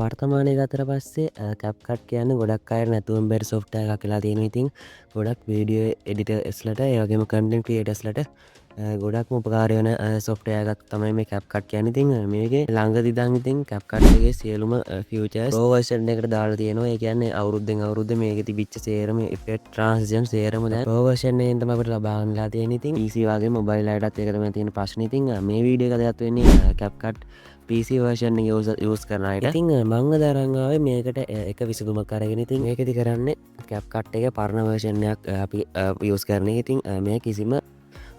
වර්තමානය ගතර පස්සේ කැප්කට් කියන්න ගොඩක් අය නැතුවම් බැරි සොෆ්ටය එක කියලා තියෙන ඉතින් ගොඩක් වීඩියෝ එඩිට ස්ලට ඒවගේම කන්ටෙන්ට් ක්‍රියේටස්ලට ගොඩක් උපකාරයන සොෆ්ටයගත් තමයි මේ කැප්කට් කියන ඉතින් මේගේ ළඟ දිදං ඉතින් කැප්කට්ගේ සියලුම ෆියචර්ස් රෝවර්ෂන් එකට දාලා තියෙනවා ඒ කියන්නේ අවුරුද්දෙන් අවුරුද්ද මේක තිබිච්ච සේරම ඉෆෙක්ට් ට්‍රාන්සිෂන් සේරම දැන් රෝවර්ෂන් එකෙන් තමයි අපිට ලබාගන්නලා තියෙන ඉතින් PC වගේ මොබයිල් එකටත් ඒක තමයි තියෙන ප්‍රශ්නේ ඉතින් මේ වීඩියෝ එක දෙයක් වෙන්නේ කැප්කට් PC වර්ෂන් යස් කරනයට ඉතින් මංග දරංගාව මේකට එක විසදුමක් කරගෙන ඉතින් ඒකති කරන්න කැප්කට් එක පරණ වර්ෂණයක් අපි යස් කරන ඉතින් මේ කිසිම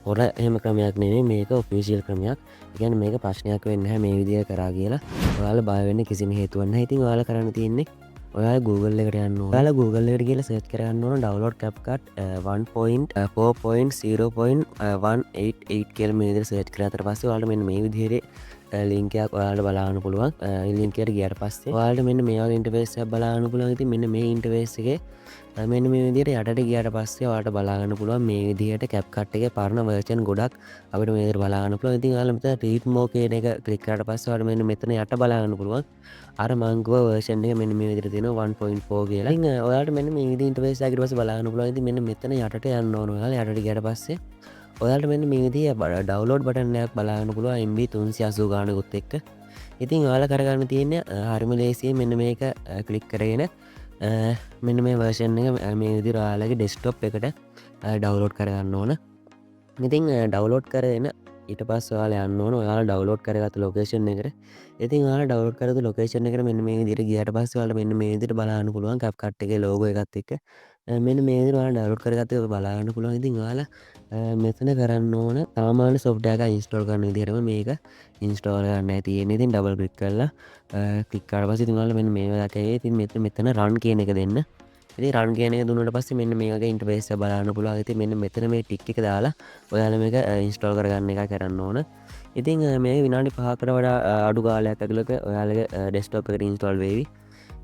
හොර එහම ක්‍රමයක් නෙේ මේක ඔෆිසිල් ක්‍රමයක් ගැන මේක ප්‍රශ්නයක් වෙන්න මේ විදිය කරා කියලා ඔයාල බයවෙන්න කිසිම හේතුවන්න ඉතින් වාල කරන්න තියන්නේ ඔයා Google එකට යන්න යාල Google එකට කියල සේච් කරන්න ඕන ඩවලෝඩ් කැප්කට් 1.4.0.188 කියල මේදර සේච් කරතර පස්සේ වාලට මෙන්න මේ විදිහරේ ලිංකයක් ඔයාලට බලාන්න පුළුවන් ලින්කයට ගියට පස්සේ වාලට මෙන්න මේවා ඉන්ටවේස්යක් බලාන්න පුළුවන් ඉතින් මෙන්න මේ ඉන්ටවේස් එක මෙන්න මේ විදිහට යටට ගියට පස්සේ ඔයාලට බලාගන්න පුළුවන් මේ විදිහට කැප්කට් එකේ පරණ වර්ෂන් ගොඩක් අපිට මේකට බලාගන්න පුළුවන් ඉතින් ඔයාලා මෙතන රීඩ් මෝ කියන එක ක්ලික් කරාට පස්සේ ඔයාලට මෙන්න මෙතන යට බලාගන්න පුළුවන් අර මං ගිය වර්ෂන් එක මෙන්න මේ විදිහට තියෙනවා 1.4 කියලා. ඉතින් ඔයාලට මෙන්න මේ විදිහේ ඉන්ටර්ෆේස් එකකට ඊට පස්සේ බලන්න පුළුවන්. ඉතින් මෙන්න මෙතන යටට යන්න ඕන ඔයාලා යටට ගියට පස්සේ ඔයාලට මෙන්න මේ විදිහේ ඩවුන්ලෝඩ් බටන් එකක් බලන්න පුළුවන් MB 380 ගානකුත් එක්ක. ඉතින් ඔයාලා කරගන්න තියෙන්නේ හරිම ලේසියෙන් මෙන්න මේක ක්ලික් කරගෙන මෙන්න මේ වර්ෂන් එක මේ විදිහට ඔයාලගේ ඩෙස්ක්ටොප් එකට ඩවුන්ලෝඩ් කරගන්න ඕන. ඉතින් ඩවුන්ලෝඩ් කරගෙන ඊට පස්සේ ඔයාලා යන්න ඕන ඔයාලා ඩවුන්ලෝඩ් කරගත්ත ලොකේෂන් එකට. ඉතින් ඔයාලා ඩවුන්ලෝඩ් කරගත්ත ලොකේෂන් එකට මෙන්න මේ විදිහට ගියාට පස්සේ ඔයාලා මෙන්න මේ විදිහට බලන්න පුළුවන් කැප්කට් එකේ ලෝගෝ එකත් එක්ක. මෙන්න මේ විදිහට ඔයාලා ඩවුන්ලෝඩ් කරගත්ත එක බලන්න පුළුවන්. ඉතින් ඔයාලා මෙතන කරන්න ඕන සාමාන්‍ය සොෆ්ට්වෙයාර් එක ඉන්ස්ටෝල් කරන විදිහටම මේක ඉන්ස්ටෝල් කරන්න තියෙන්නේ. ඉතින් ඩබල් ක්ලික් කරලා ක්ලික් කරලා පස්සේ ඉතින් ඔයාලා මෙන්න මේ වගේ ඉතින් මෙතන රන් කියන එක දෙන්න. ඉතින් රන් කියන එක දුන්නාට පස්සේ මෙන්න මේ වගේ ඉන්ටර්ෆේස් එක බලන්න පුළුවන්. ඉතින් මෙන්න මෙතන මේ ටික් එක දාලා ඔයාලා මේක ඉන්ස්ටෝල් කරගන්න එක කරන්න ඕන. ඉතින් මේ විනාඩි 5කට වඩා අඩු කාලයක් ඇතුළත ඔයාලගේ ඩෙස්ක්ටොප් එකට ඉන්ස්ටෝල් වෙවි.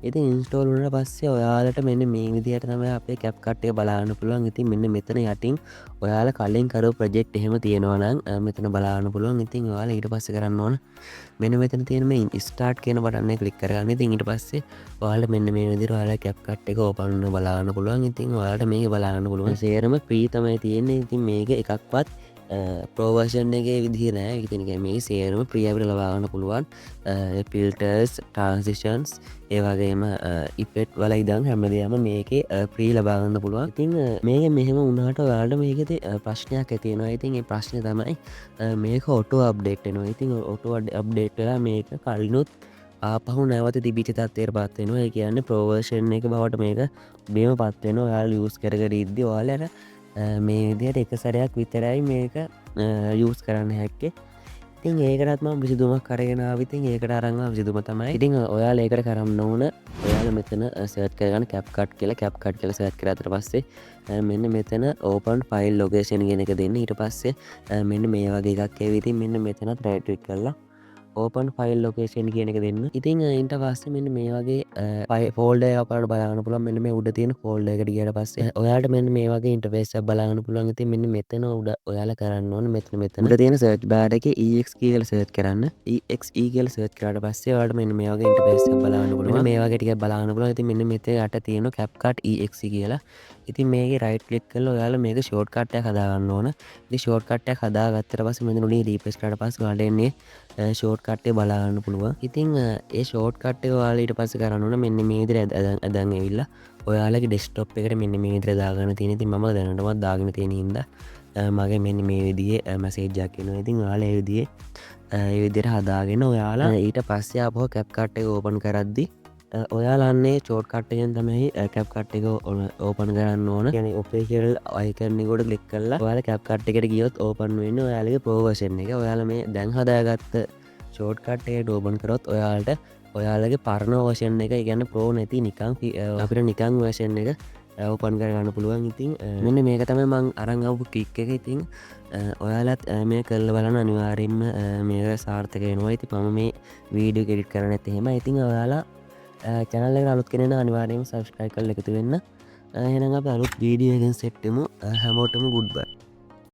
ඉතින් ඉන්ස්ටෝල් වුණාට පස්සේ ඔයාලට මෙන්න මේ විදිහට තමයි අපේ කැප්කට් එක බලන්න පුළුවන්. ඉතින් මෙන්න මෙතන යටින් ඔයාලා කලින් කරපු ප්‍රොජෙක්ට් එහෙම තියෙනවා නම් මෙතන බලන්න පුළුවන්. ඉතින් ඔයාලා ඊට පස්සේ කරන්න ඕන මෙන්න මෙතන තියෙන මේ ස්ටාර්ට් කියන බටන් එක ක්ලික් කරගන්න. ඉතින් ඊට පස්සේ ඔයාලා මෙන්න මේ විදිහට ඔයාලා කැප්කට් එක ඕපන් කරන බලන්න පුළුවන්. ඉතින් ඔයාලට මේක බලන්න පුළුවන්. සේරම ෆ්‍රී තමයි තියෙන්නේ. ඉතින් මේක එකක්වත් ප්‍රෝවර්ෂන් එක විදිහ නෑ. ඉතින් මේ සේරම ෆ්‍රී අපිට ලබා ගන්න පුළුවන්. ෆිල්ටර්ස් ට්‍රාන්සිෂන්ස් ඒ වගේම ඉෆෙක්ට් වල ඉඳන් හැමදේම මේකේ ෆ්‍රී ලබා ගන්න පුළුවන්. ඉතින් මේක මෙහෙම වුණාට ඔයාලට මේකේ ප්‍රශ්නයක් ඇති වෙනවා. ඉතින් ඒ ප්‍රශ්නේ තමයි මේක ඔටෝ අප්ඩේට් වෙනවා. ඉතින් ඔටෝ අප්ඩේට් වෙලා මේක කලිනුත් ආපහු නැවත තිබිච්ච තත්ත්වයට පත් වෙනවා. ඒ කියන්නේ ප්‍රෝවර්ෂන් එක බවට මේක බේම පත් වෙනවා. ඔයාලා යූස් කර කර ඉද්දි ඔයාලට මේ විදිහට එක සැරයක් විතරයි මේක යූස් කරන්න හැක්කේ. ඉතින් ඒකටත් මම විසඳුමක් කරගෙන ආවා. ඉතින් ඒකට අරන් ආව විසඳුම තමයි ඉතින් ඔයාලා ඒකට කරන්න ඕන ඔයාලා මෙතන සර්ච් කරගන්න කැප්කට් කියලා සර්ච් කරාට පස්සේ මෙන්න මෙතන ඕපන් ෆයිල් ලොකේෂන් කියන එක දෙන්න. ඊට පස්සේ මෙන්න මේ වගේ එකක් එවි. ඉතින් මෙන්න මෙතනත් රයිට් ක්ලික් කරලා ඕපන් ෆයිල් ලොකේෂන් කියන එක දෙන්න. ඉතින් ඊට පස්සේ මෙන්න මේ වගේ ෆෝල්ඩර් එකක් ඔයාලට බලන්න පුළුවන්. මෙන්න මේ උඩ තියෙන ෆෝල්ඩර් එකට ගියාට පස්සේ ඔයාලට මෙන්න මේ වගේ ඉන්ටර්ෆේස් එකක් බලන්න පුළුවන්. ඉතින් මෙන්න මෙතන උඩ ඔයාලා කරන්න ඕනේ මෙතන උඩ තියෙන සර්ච් බාර් එකේ exe කියලා සර්ච් කරන්න. exe කියලා සර්ච් කරාට පස්සේ ඔයාලට මෙන්න මේ වගේ ඉන්ටර්ෆේස් එකක් බලන්න පුළුවන්. මෙන්න මේ වගේ ටිකක් බලන්න පුළුවන්. ඉතින් මෙන්න මෙතන යට තියෙන CapCut exe කියලා. ඉතින් මේකේ රයිට් ක්ලික් කරලා ඔයාලා මේක ෂෝට් කට් එකක් හදා ගන්න ඕන. ඉතින් ෂෝට් කට් එකක් හදාගත්තට පස්සේ මෙතන උඩින් රීප්ලේස් කරාට පස්සේ ඔයාලට එන්නේ ෂෝට් කට් එක බලන්න පුළුවන්. ඉතින් ඒ ෂෝට් කට් එක ඔයාලා ඊට පස්සේ කරන්න ඕන මෙන්න මේ විදිහට අදන් ඇවිල්ලා ඔයාලගේ ඩෙස්ක්ටොප් එකට මෙන්න මේ විදිහට දාගන්න තියෙන. ඉතින් මම දැනටමත් දාගෙන තියෙන හින්දා මගේ මෙන්න මේ විදිහේ මැසේජ් එකක් එනවා. ඉතින් ඔයාලා ඒ විදිහට හදාගෙන ඔයාලා ඊට පස්සේ ආපහු CapCut එක ඕපන් කරද්දි ඔයාලන්නේ ෂෝට් කට් එකෙන් තමයි CapCut එක ඕපන් කරන්න ඕන. කියන්නේ ඔෆිෂියල් අයිකන් එකට ක්ලික් කරලා ඔයාලා CapCut එකට ගියොත් ඕපන් වෙන්නේ ඔයාලගේ ප්‍රෝ වර්ෂන් එක. ඔයාලා මේ දැන් හදාගත්ත ෂෝට් කට් එකට ඕපන් කරොත් ඔයාලට ඔයාලගේ පරණ වර්ෂන් එක කියන්නේ ප්‍රෝ නැති නිකන් අපිට නිකන් වර්ෂන් එක ඕපන් කරගන්න පුළුවන්. ඉතින් මෙන්න මේක තමයි මං අරන් ආපු ක්ලික් එක. ඉතින් ඔයාලත් මේ කරලා බලන්න අනිවාර්යෙන්ම මේක සාර්ථක වෙනවා. ඉතින් මම මේ වීඩියෝ එඩිට් කරන්නේ නැත් එහෙම. ඉතින් ඔයාලා channel එකට අලුත් කෙනෙක් නම් අනිවාර්යෙන්ම subscribe කරලා එකතු වෙන්න. එහෙනම් අපි අලුත් වීඩියෝ එකකින් සෙට් වෙමු. හැමෝටම good bye.